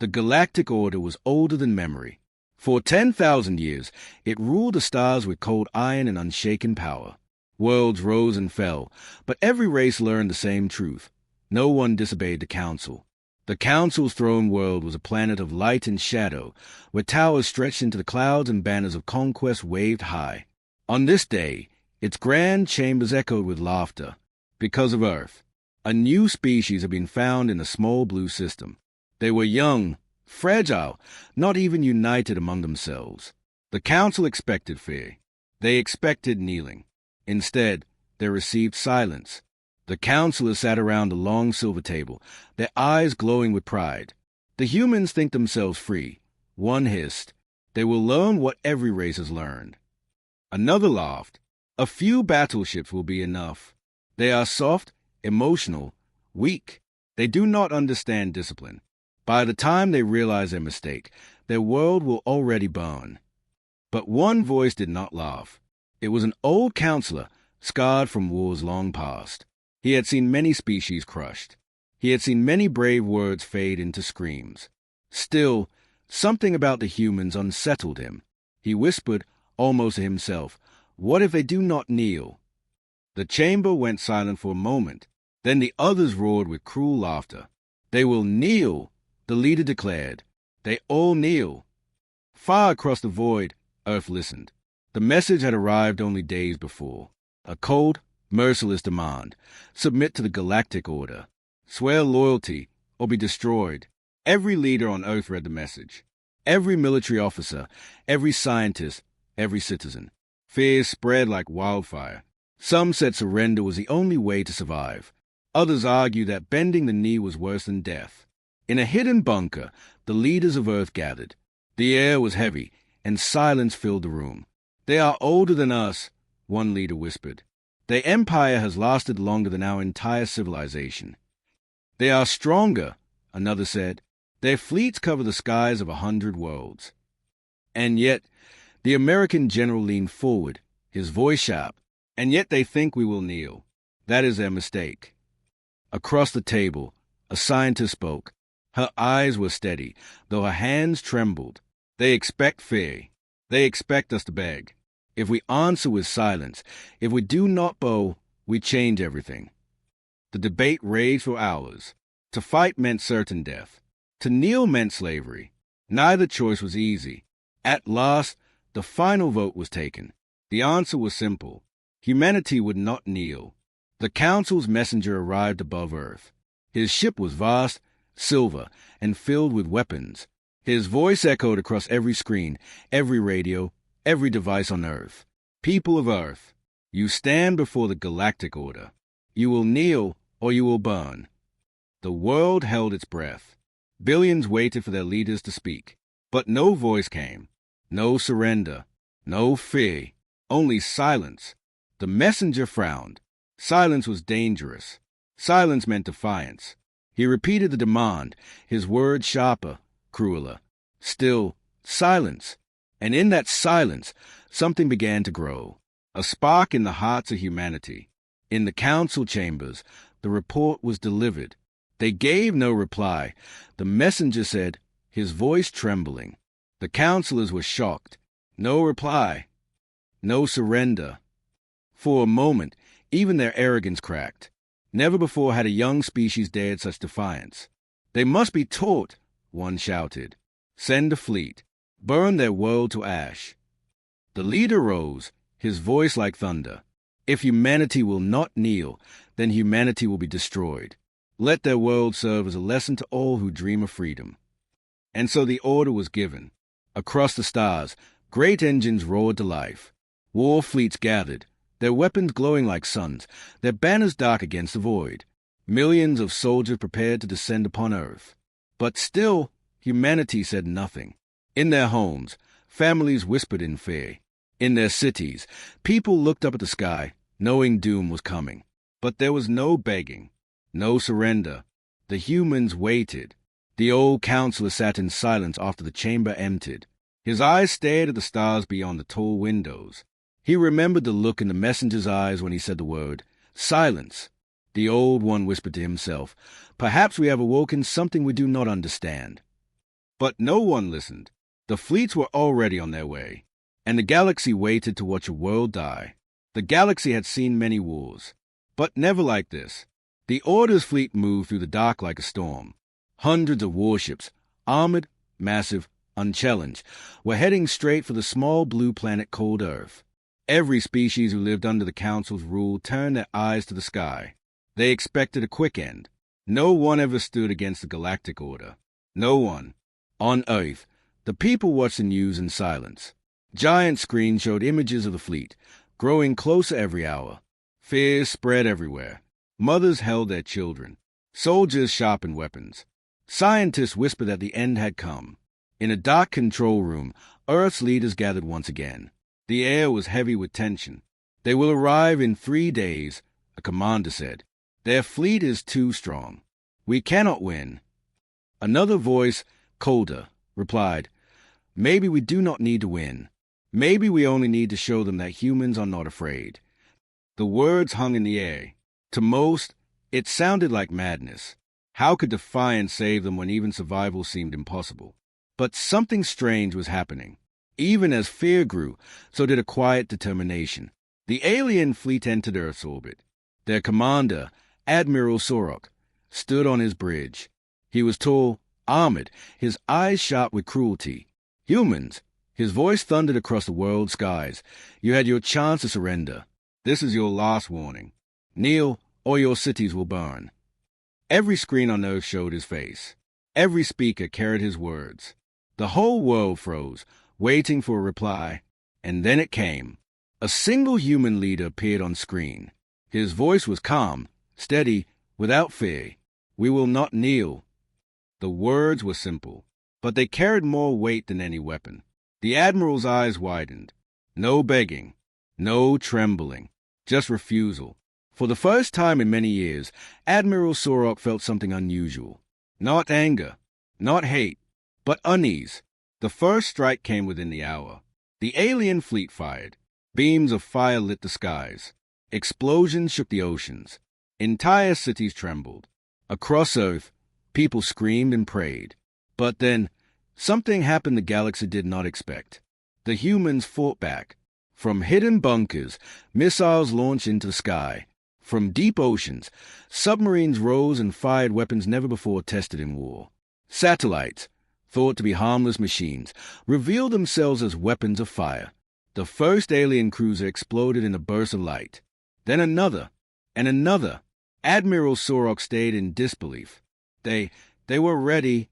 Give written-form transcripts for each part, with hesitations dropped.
The Galactic Order was older than memory. For 10,000 years, it ruled the stars with cold iron and unshaken power. Worlds rose and fell, but every race learned the same truth. No one disobeyed the Council. The Council's throne world was a planet of light and shadow, where towers stretched into the clouds and banners of conquest waved high. On this day, its grand chambers echoed with laughter. Because of Earth, a new species had been found in the small blue system. They were young, fragile, not even united among themselves. The Council expected fear. They expected kneeling. Instead, they received silence. The counselors sat around the long silver table, their eyes glowing with pride. The humans think themselves free. One hissed, "They will learn what every race has learned." Another laughed, "A few battleships will be enough. They are soft, emotional, weak. They do not understand discipline. By the time they realize their mistake, their world will already burn." But one voice did not laugh. It was an old counselor, scarred from wars long past. He had seen many species crushed. He had seen many brave words fade into screams. Still, something about the humans unsettled him. He whispered, almost to himself, "What if they do not kneel?" The chamber went silent for a moment. Then the others roared with cruel laughter. "They will kneel," the leader declared. "They all kneel." Far across the void, Earth listened. The message had arrived only days before. A cold, merciless demand. Submit to the Galactic Order. Swear loyalty or be destroyed. Every leader on Earth read the message. Every military officer, every scientist, every citizen. Fear spread like wildfire. Some said surrender was the only way to survive. Others argued that bending the knee was worse than death. In a hidden bunker, the leaders of Earth gathered. The air was heavy, and silence filled the room. "They are older than us," one leader whispered. "Their empire has lasted longer than our entire civilization." "They are stronger," another said. "Their fleets cover the skies of 100 worlds." And yet, the American general leaned forward, his voice sharp. "And yet they think we will kneel. That is their mistake." Across the table, a scientist spoke. Her eyes were steady, though her hands trembled. "They expect fear. They expect us to beg. If we answer with silence, if we do not bow, we change everything." The debate raged for hours. To fight meant certain death. To kneel meant slavery. Neither choice was easy. At last, the final vote was taken. The answer was simple. Humanity would not kneel. The Council's messenger arrived above Earth. His ship was vast, silver, and filled with weapons. His voice echoed across every screen, every radio, every device on Earth. "People of Earth, you stand before the Galactic Order. You will kneel or you will burn." The world held its breath. Billions waited for their leaders to speak. But no voice came. No surrender. No fear. Only silence. The messenger frowned. Silence was dangerous. Silence meant defiance. He repeated the demand, his words sharper, crueler. Still, silence. And in that silence, something began to grow. A spark in the hearts of humanity. In the council chambers, the report was delivered. They gave no reply. The messenger said, his voice trembling. The counselors were shocked. No reply. No surrender. For a moment, even their arrogance cracked. Never before had a young species dared such defiance. "They must be taught," one shouted. "Send a fleet. Burn their world to ash." The leader rose, his voice like thunder. "If humanity will not kneel, then humanity will be destroyed. Let their world serve as a lesson to all who dream of freedom." And so the order was given. Across the stars, great engines roared to life. War fleets gathered, their weapons glowing like suns, their banners dark against the void. Millions of soldiers prepared to descend upon Earth. But still, humanity said nothing. In their homes, families whispered in fear. In their cities, people looked up at the sky, knowing doom was coming. But there was no begging, no surrender. The humans waited. The old counselor sat in silence after the chamber emptied. His eyes stared at the stars beyond the tall windows. He remembered the look in the messenger's eyes when he said the word, "Silence." The old one whispered to himself, "Perhaps we have awoken something we do not understand." But no one listened. The fleets were already on their way, and the galaxy waited to watch a world die. The galaxy had seen many wars, but never like this. The Order's fleet moved through the dark like a storm. Hundreds of warships, armored, massive, unchallenged, were heading straight for the small blue planet called Earth. Every species who lived under the Council's rule turned their eyes to the sky. They expected a quick end. No one ever stood against the Galactic Order. No one. On Earth, the people watched the news in silence. Giant screens showed images of the fleet, growing closer every hour. Fear spread everywhere. Mothers held their children. Soldiers sharpened weapons. Scientists whispered that the end had come. In a dark control room, Earth's leaders gathered once again. The air was heavy with tension. They will arrive in 3 days, a commander said. Their fleet is too strong. We cannot win. Another voice, colder, replied, Maybe we do not need to win. Maybe we only need to show them that humans are not afraid. The words hung in the air. To most, it sounded like madness. How could defiance save them when even survival seemed impossible? But something strange was happening. Even as fear grew, so did a quiet determination. The alien fleet entered Earth's orbit. Their commander, Admiral Sorok, stood on his bridge. He was tall, armored, his eyes sharp with cruelty. Humans, his voice thundered across the world's skies. You had your chance to surrender. This is your last warning. Kneel, or your cities will burn. Every screen on Earth showed his face. Every speaker carried his words. The whole world froze, waiting for a reply. And then it came. A single human leader appeared on screen. His voice was calm, steady, without fear. We will not kneel. The words were simple, but they carried more weight than any weapon. The Admiral's eyes widened. No begging, no trembling, just refusal. For the first time in many years, Admiral Sorok felt something unusual. Not anger, not hate, but unease. The first strike came within the hour. The alien fleet fired. Beams of fire lit the skies. Explosions shook the oceans. Entire cities trembled. Across Earth, people screamed and prayed. But then, something happened the galaxy did not expect. The humans fought back. From hidden bunkers, missiles launched into the sky. From deep oceans, submarines rose and fired weapons never before tested in war. Satellites, thought to be harmless machines, revealed themselves as weapons of fire. The first alien cruiser exploded in a burst of light. Then another, and another. Admiral Sorok stayed in disbelief. They were ready.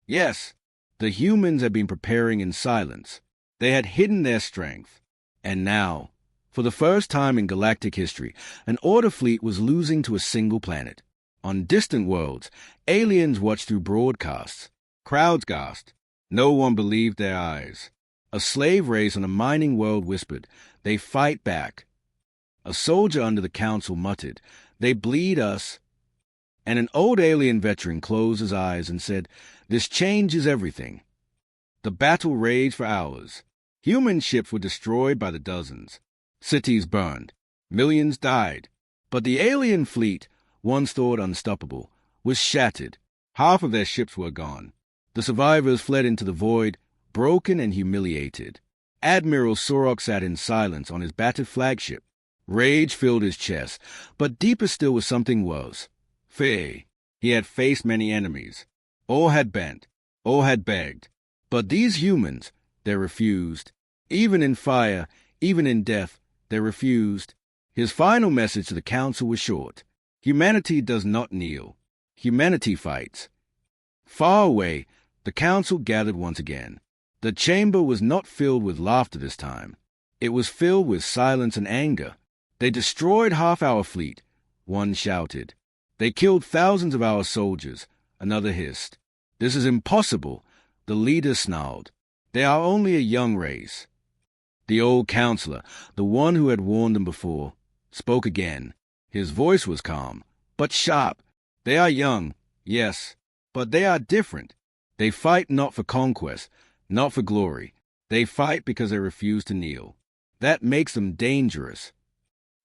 Yes, the humans had been preparing in silence. They had hidden their strength. And now, for the first time in galactic history, an Order fleet was losing to a single planet. On distant worlds, aliens watched through broadcasts. Crowds gasped. No one believed their eyes. A slave race on a mining world whispered, "They fight back." A soldier under the council muttered, "They bleed us." And an old alien veteran closed his eyes and said, "This changes everything." The battle raged for hours. Human ships were destroyed by the dozens. Cities burned. Millions died. But the alien fleet, once thought unstoppable, was shattered. Half of their ships were gone. The survivors fled into the void, broken and humiliated. Admiral Sorok sat in silence on his battered flagship. Rage filled his chest, but deeper still was something worse. Fear. He had faced many enemies. All had bent. All had begged. But these humans, they refused. Even in fire, even in death, they refused. His final message to the council was short. Humanity does not kneel. Humanity fights. Far away, the council gathered once again. The chamber was not filled with laughter this time. It was filled with silence and anger. They destroyed half our fleet, one shouted. They killed thousands of our soldiers, another hissed. This is impossible, the leader snarled. They are only a young race. The old counselor, the one who had warned them before, spoke again. His voice was calm, but sharp. They are young, yes, but they are different. They fight not for conquest, not for glory. They fight because they refuse to kneel. That makes them dangerous.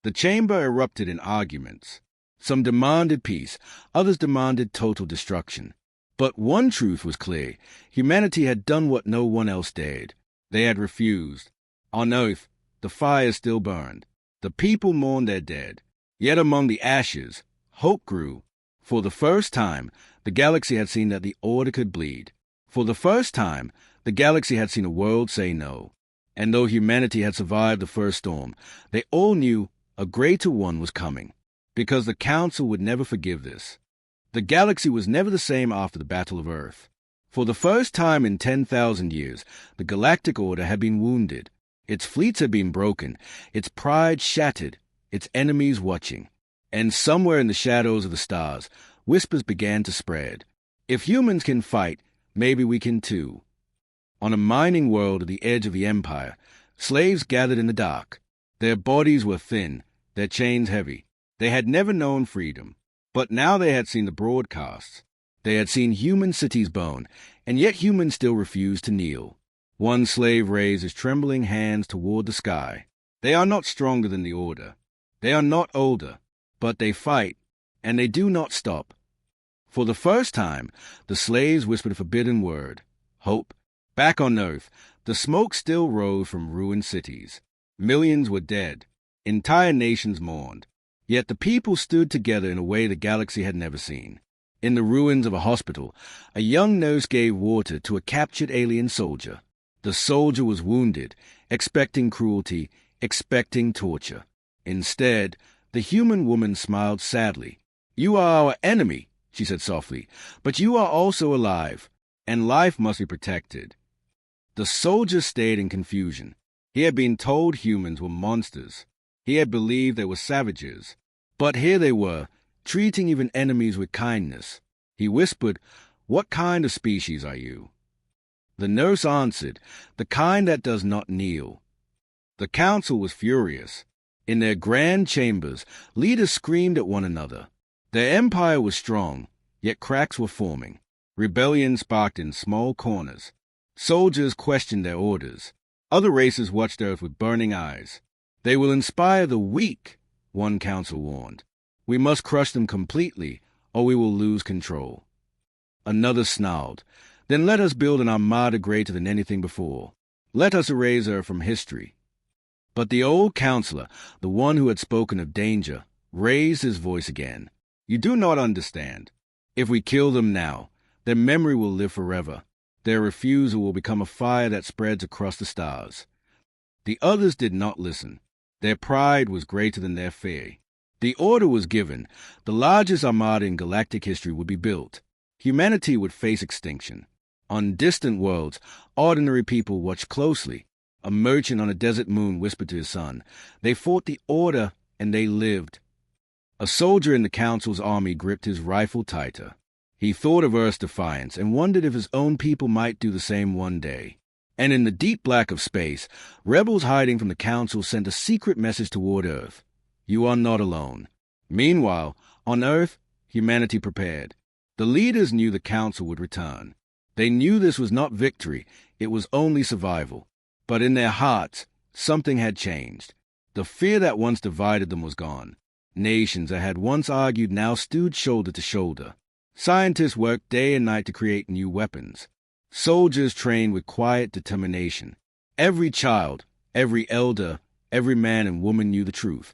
The chamber erupted in arguments. Some demanded peace, others demanded total destruction. But one truth was clear. Humanity had done what no one else dared. They had refused. On Earth, the fire still burned. The people mourned their dead. Yet among the ashes, hope grew. For the first time, the galaxy had seen that the order could bleed. For the first time, the galaxy had seen a world say no. And though humanity had survived the first storm, they all knew a greater one was coming. Because the Council would never forgive this. The galaxy was never the same after the Battle of Earth. For the first time in 10,000 years, the Galactic Order had been wounded. Its fleets had been broken, its pride shattered, its enemies watching. And somewhere in the shadows of the stars, whispers began to spread. If humans can fight, maybe we can too. On a mining world at the edge of the Empire, slaves gathered in the dark. Their bodies were thin, their chains heavy. They had never known freedom. But now they had seen the broadcasts. They had seen human cities burn, and yet humans still refused to kneel. One slave raised his trembling hands toward the sky. They are not stronger than the Order. They are not older, but they fight, and they do not stop. For the first time, the slaves whispered a forbidden word, hope. Back on Earth, the smoke still rose from ruined cities. Millions were dead. Entire nations mourned. Yet the people stood together in a way the galaxy had never seen. In the ruins of a hospital, a young nurse gave water to a captured alien soldier. The soldier was wounded, expecting cruelty, expecting torture. Instead, the human woman smiled sadly. "You are our enemy," she said softly, "but you are also alive, and life must be protected." The soldier stayed in confusion. He had been told humans were monsters. He had believed they were savages. But here they were, treating even enemies with kindness. He whispered, "What kind of species are you?" The nurse answered, "The kind that does not kneel." The council was furious. In their grand chambers, leaders screamed at one another. Their empire was strong, yet cracks were forming. Rebellion sparked in small corners. Soldiers questioned their orders. Other races watched Earth with burning eyes. "They will inspire the weak," one council warned. "We must crush them completely, or we will lose control." Another snarled, "Then let us build an armada greater than anything before. Let us erase her from history." But the old counselor, the one who had spoken of danger, raised his voice again. "You do not understand. If we kill them now, their memory will live forever. Their refusal will become a fire that spreads across the stars." The others did not listen. Their pride was greater than their fear. The order was given. The largest armada in galactic history would be built. Humanity would face extinction. On distant worlds, ordinary people watched closely. A merchant on a desert moon whispered to his son, "They fought the order, and they lived." A soldier in the council's army gripped his rifle tighter. He thought of Earth's defiance and wondered if his own people might do the same one day. And in the deep black of space, rebels hiding from the council sent a secret message toward Earth. "You are not alone." Meanwhile, on Earth, humanity prepared. The leaders knew the council would return. They knew this was not victory, it was only survival. But in their hearts, something had changed. The fear that once divided them was gone. Nations that had once argued now stood shoulder to shoulder. Scientists worked day and night to create new weapons. Soldiers trained with quiet determination. Every child, every elder, every man and woman knew the truth.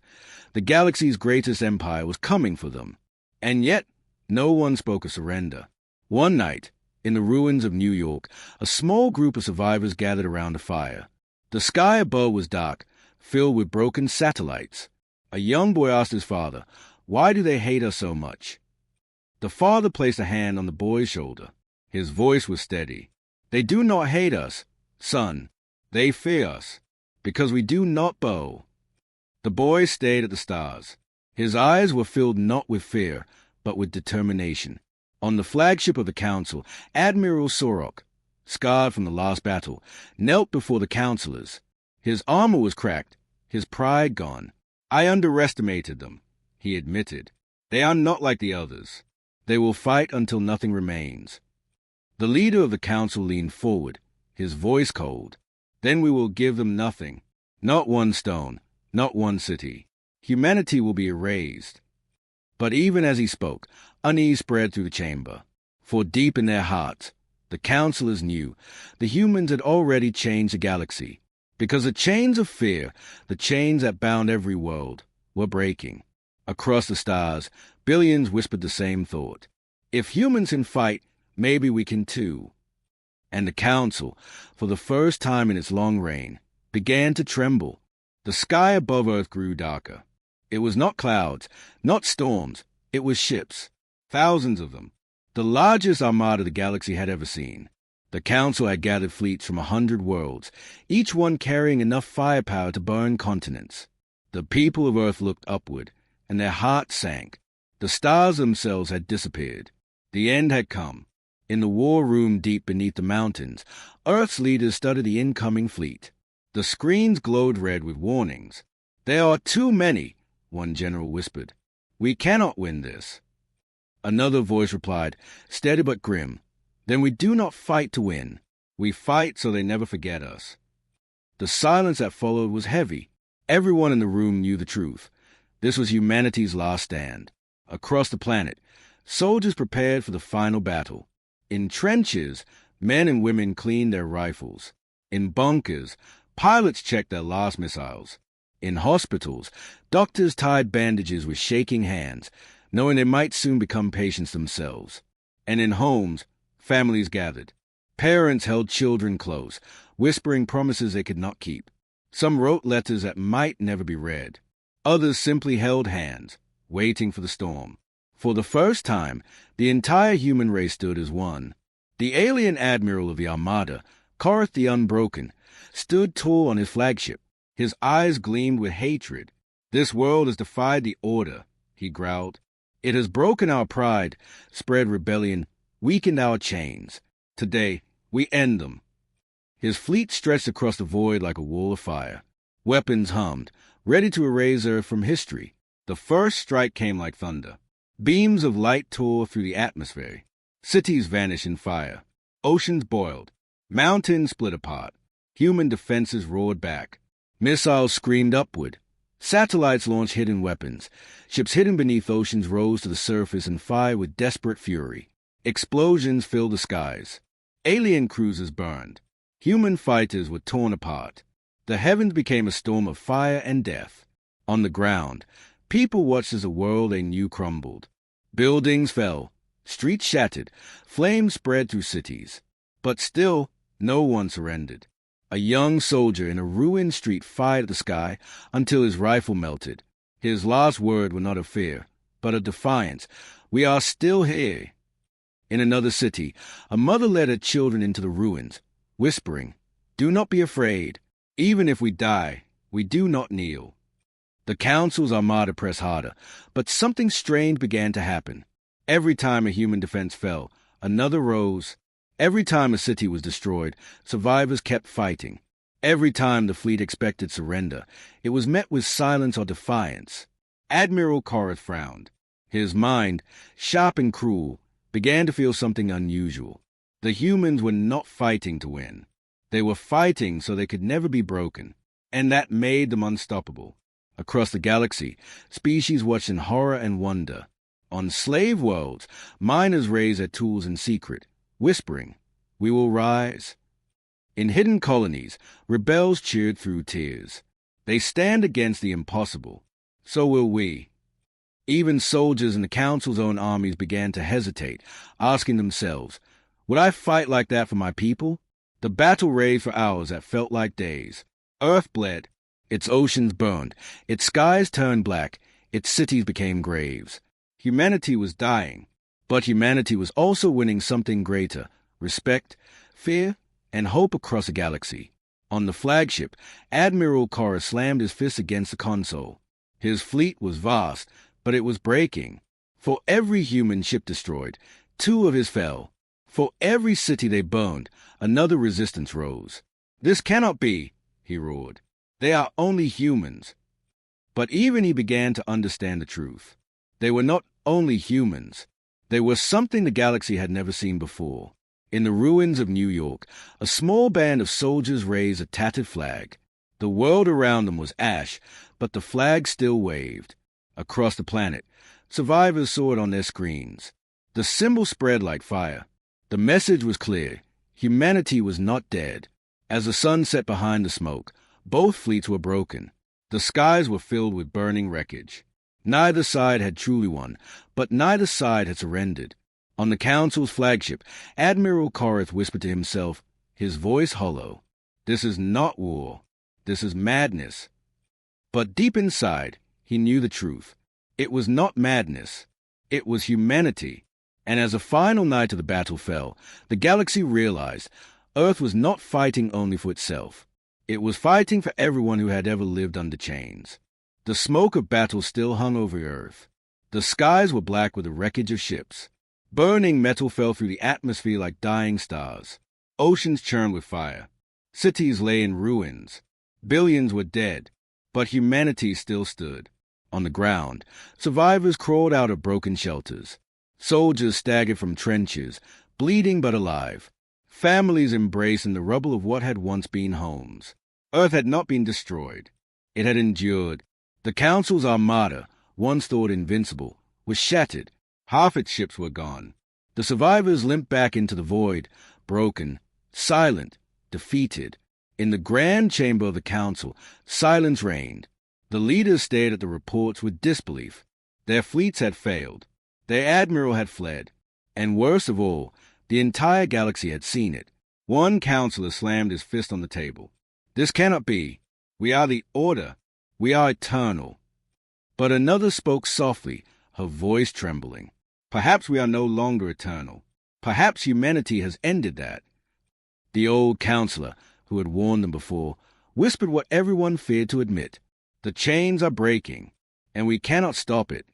The galaxy's greatest empire was coming for them. And yet, no one spoke of surrender. One night, in the ruins of New York, a small group of survivors gathered around a fire. The sky above was dark, filled with broken satellites. A young boy asked his father, "Why do they hate us so much?" The father placed a hand on the boy's shoulder. His voice was steady. "They do not hate us, son. They fear us, because we do not bow." The boy stayed at the stars. His eyes were filled not with fear, but with determination. On the flagship of the council, Admiral Sorok, scarred from the last battle, knelt before the counselors. His armor was cracked, his pride gone. "I underestimated them," he admitted. "They are not like the others. They will fight until nothing remains." The leader of the council leaned forward, his voice cold. "Then we will give them nothing. Not one stone, not one city. Humanity will be erased." But even as he spoke, unease spread through the chamber. For deep in their hearts, the counselors knew the humans had already changed the galaxy, because the chains of fear, the chains that bound every world, were breaking. Across the stars, billions whispered the same thought. If humans can fight, maybe we can too. And the council, for the first time in its long reign, began to tremble. The sky above Earth grew darker. It was not clouds, not storms, it was ships, thousands of them, the largest armada the galaxy had ever seen. The council had gathered fleets from 100 worlds, each one carrying enough firepower to burn continents. The people of Earth looked upward, and their hearts sank. The stars themselves had disappeared. The end had come. In the war room deep beneath the mountains, Earth's leaders studied the incoming fleet. The screens glowed red with warnings. "There are too many," one general whispered. "We cannot win this." Another voice replied, steady but grim, "Then we do not fight to win. We fight so they never forget us." The silence that followed was heavy. Everyone in the room knew the truth. This was humanity's last stand. Across the planet, soldiers prepared for the final battle. In trenches, men and women cleaned their rifles. In bunkers, pilots checked their last missiles. In hospitals, doctors tied bandages with shaking hands, knowing they might soon become patients themselves. And in homes, families gathered. Parents held children close, whispering promises they could not keep. Some wrote letters that might never be read. Others simply held hands, waiting for the storm. For the first time, the entire human race stood as one. The alien admiral of the Armada, Korath the Unbroken, stood tall on his flagship. His eyes gleamed with hatred. "This world has defied the order," he growled. "It has broken our pride, spread rebellion, weakened our chains. Today, we end them." His fleet stretched across the void like a wall of fire. Weapons hummed, ready to erase Earth from history. The first strike came like thunder. Beams of light tore through the atmosphere. Cities vanished in fire. Oceans boiled. Mountains split apart. Human defenses roared back. Missiles screamed upward. Satellites launched hidden weapons. Ships hidden beneath oceans rose to the surface and fired with desperate fury. Explosions filled the skies. Alien cruisers burned. Human fighters were torn apart. The heavens became a storm of fire and death. On the ground, people watched as a world they knew crumbled. Buildings fell. Streets shattered. Flames spread through cities. But still, no one surrendered. A young soldier in a ruined street fired at the sky until his rifle melted. His last word was not of fear, but of defiance. "We are still here." In another city, a mother led her children into the ruins, whispering, "Do not be afraid. Even if we die, we do not kneel." The council's armada pressed harder, but something strange began to happen. Every time a human defense fell, another rose. Every time a city was destroyed, survivors kept fighting. Every time the fleet expected surrender, it was met with silence or defiance. Admiral Korath frowned. His mind, sharp and cruel, began to feel something unusual. The humans were not fighting to win. They were fighting so they could never be broken, and that made them unstoppable. Across the galaxy, species watched in horror and wonder. On slave worlds, miners raised their tools in secret, whispering, "We will rise." In hidden colonies, rebels cheered through tears. They stand against the impossible. So will we. Even soldiers in the Council's own armies began to hesitate, asking themselves, "Would I fight like that for my people?" The battle raged for hours that felt like days. Earth bled. Its oceans burned. Its skies turned black. Its cities became graves. Humanity was dying. But humanity was also winning something greater: respect, fear, and hope across the galaxy. On the flagship, Admiral Korath slammed his fist against the console. His fleet was vast, but it was breaking. For every human ship destroyed, 2 of his fell. For every city they burned, another resistance rose. "This cannot be," he roared. "They are only humans." But even he began to understand the truth. They were not only humans. They were something the galaxy had never seen before. In the ruins of New York, a small band of soldiers raised a tattered flag. The world around them was ash, but the flag still waved. Across the planet, survivors saw it on their screens. The symbol spread like fire. The message was clear. Humanity was not dead. As the sun set behind the smoke, both fleets were broken. The skies were filled with burning wreckage. Neither side had truly won, but neither side had surrendered. On the Council's flagship, Admiral Korath whispered to himself, his voice hollow, "This is not war. This is madness." But deep inside, he knew the truth. It was not madness. It was humanity. And as the final night of the battle fell, the galaxy realized Earth was not fighting only for itself. It was fighting for everyone who had ever lived under chains. The smoke of battle still hung over Earth. The skies were black with the wreckage of ships. Burning metal fell through the atmosphere like dying stars. Oceans churned with fire. Cities lay in ruins. Billions were dead, but humanity still stood. On the ground, survivors crawled out of broken shelters. Soldiers staggered from trenches, bleeding but alive. Families embraced in the rubble of what had once been homes. Earth had not been destroyed. It had endured. The Council's armada, once thought invincible, was shattered. Half its ships were gone. The survivors limped back into the void, broken, silent, defeated. In the grand chamber of the Council, silence reigned. The leaders stared at the reports with disbelief. Their fleets had failed. Their admiral had fled. And worst of all, the entire galaxy had seen it. One counselor slammed his fist on the table. "This cannot be. We are the Order. We are eternal." But another spoke softly, her voice trembling. "Perhaps we are no longer eternal. Perhaps humanity has ended that." The old counselor, who had warned them before, whispered what everyone feared to admit. "The chains are breaking, and we cannot stop it."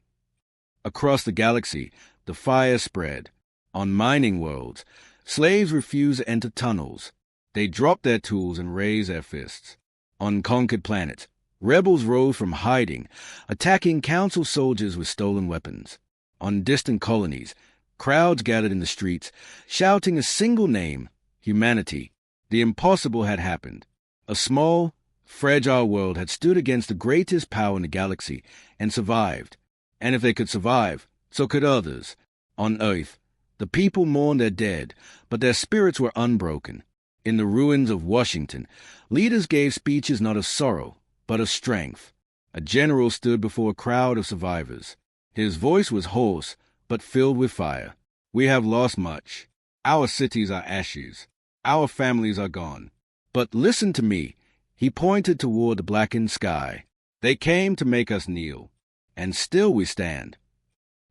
Across the galaxy, the fire spread. On mining worlds, slaves refused to enter tunnels. They dropped their tools and raised their fists. On conquered planets, rebels rose from hiding, attacking Council soldiers with stolen weapons. On distant colonies, crowds gathered in the streets, shouting a single name, humanity. The impossible had happened. A small, fragile world had stood against the greatest power in the galaxy and survived. And if they could survive, so could others. On Earth, the people mourned their dead, but their spirits were unbroken. In the ruins of Washington, leaders gave speeches not of sorrow, but of strength. A general stood before a crowd of survivors. His voice was hoarse, but filled with fire. "We have lost much. Our cities are ashes. Our families are gone. But listen to me." He pointed toward the blackened sky. "They came to make us kneel, and still we stand."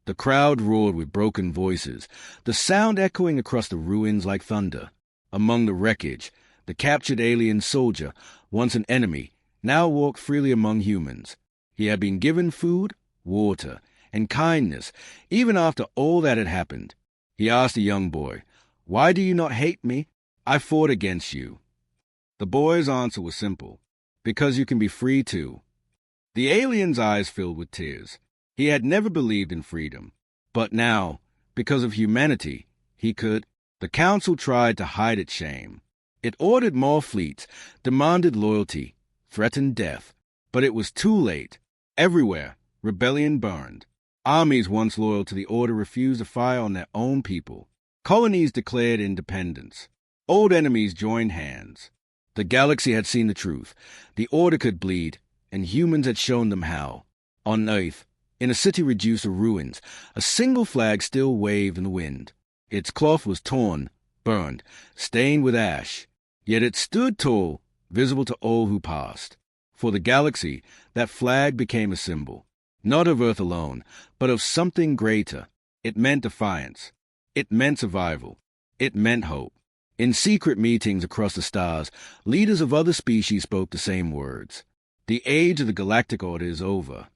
The crowd roared with broken voices, the sound echoing across the ruins like thunder. Among the wreckage, the captured alien soldier, once an enemy, now walked freely among humans. He had been given food, water, and kindness, even after all that had happened. He asked the young boy, "Why do you not hate me? I fought against you." The boy's answer was simple, "Because you can be free too." The alien's eyes filled with tears. He had never believed in freedom. But now, because of humanity, he could. The Council tried to hide its shame. It ordered more fleets, demanded loyalty, threatened death. But it was too late. Everywhere, rebellion burned. Armies once loyal to the Order refused to fire on their own people. Colonies declared independence. Old enemies joined hands. The galaxy had seen the truth. The Order could bleed, and humans had shown them how. On Earth, in a city reduced to ruins, a single flag still waved in the wind. Its cloth was torn, burned, stained with ash. Yet it stood tall, visible to all who passed. For the galaxy, that flag became a symbol, not of Earth alone, but of something greater. It meant defiance. It meant survival. It meant hope. In secret meetings across the stars, leaders of other species spoke the same words. The age of the Galactic Order is over.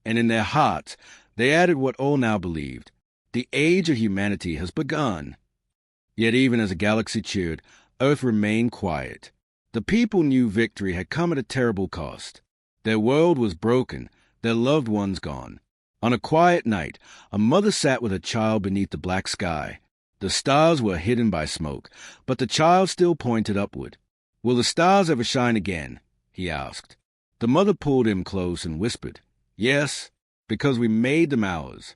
And in their hearts, they added what all now believed. The age of humanity has begun. Yet even as the galaxy cheered, Earth remained quiet. The people knew victory had come at a terrible cost. Their world was broken, their loved ones gone. On a quiet night, a mother sat with her child beneath the black sky. The stars were hidden by smoke, but the child still pointed upward. "Will the stars ever shine again?" he asked. The mother pulled him close and whispered, "Yes, because we made them ours."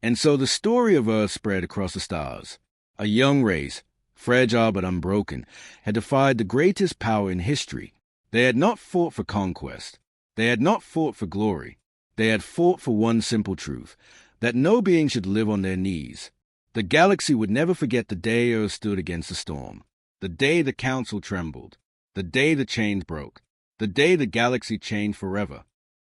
And so the story of Earth spread across the stars. A young race, fragile but unbroken, had defied the greatest power in history. They had not fought for conquest. They had not fought for glory. They had fought for one simple truth, that no being should live on their knees. The galaxy would never forget the day Earth stood against the storm, the day the Council trembled, the day the chains broke, the day the galaxy changed forever.